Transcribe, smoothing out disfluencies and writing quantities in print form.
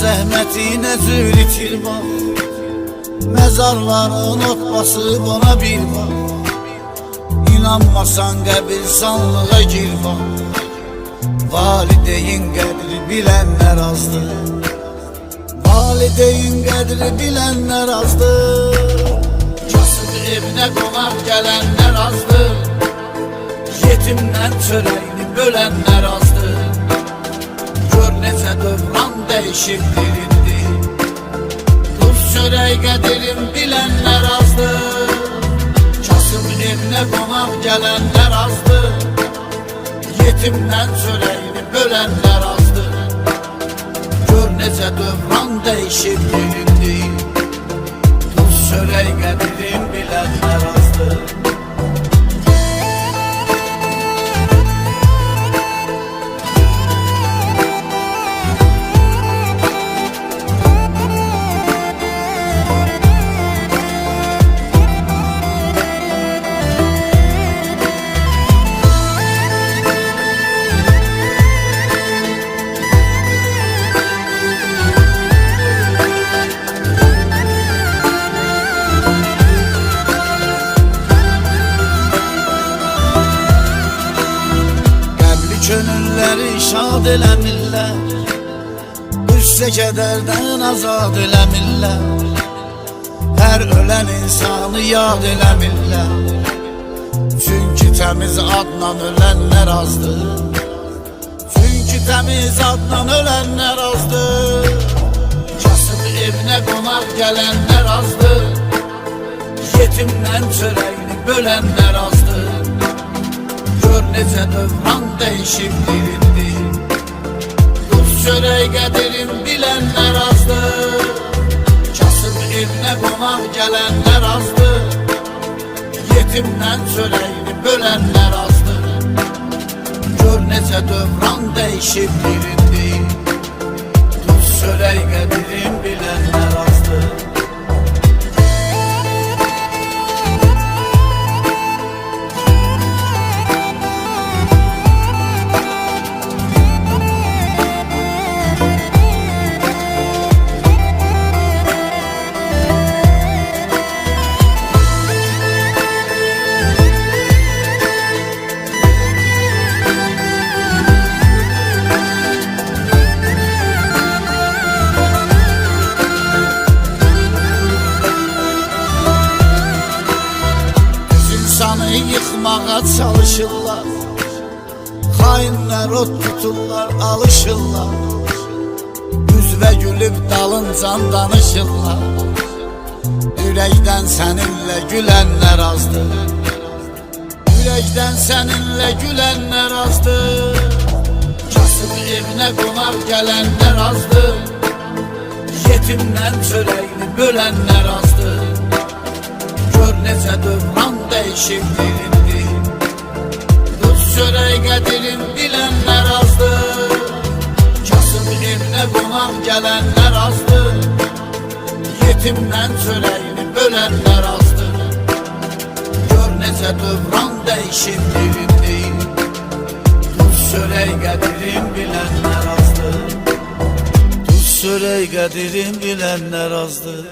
zəhmətinə zül itir bax, məzarların otbası bana bir bax. İnanmasan qəbirstanlığa gir bax, valideyn qədri bilənlər azdır, valideyn qədri bilənlər azdır. Kasıb evinə qonaq gələnlər azdır, yetimdən çörəyini bölənlər azdır. Gör necə dövran dəyişib dirindi, duz çörək qədrin bilənlər azdır. Kasıb evinə qonaq gələnlər azdır, yetimdən çörəyini bölənlər azdır. Gör necə dövran dəyişib dirindi, duz çörək qədrin bilənlər azdır. Könülləri şad eləmirlər, qüssə kədərdən azad eləmirlər. Hər ölən insanı yad eləmirlər, çünki təmiz adla ölənlər azdır, çünki təmiz adla ölənlər azdır. Kasıb evinə qonaq gələnlər azdır, yetimdən çörəyini bölənlər azdır. Gör necə dövran dəyişib dirindi, duz çörək qədrin bilənlər azdır. Kasıb evinə qonaq gələnlər azdır, yetimdən çörəyini bölənlər azdır. Gör necə dövran dəyişib dirindi, duz çörək qədrin bilənlər azdır. Yıxmağa çalışırlar, xainlər od tuturlar, alışırlar. Üzvə gülüb dalıncan danışırlar, ürəkdən səninlə gülənlər azdır, ürəkdən səninlə gülənlər azdır. Kasıb evinə qonaq gələnlər azdır, yetimdən çörəyini bölənlər azdır. Gör necə dövran dəyişib dirindi, duz çörək qədrin bilənlər azdır. Kasıb evinə qonaq gələnlər azdır, yetimdən çörəyini bölənlər azdır. Gör necə dövran dəyişib dirindi, duz çörək qədrin bilənlər azdır, duz çörək qədrin bilənlər azdır.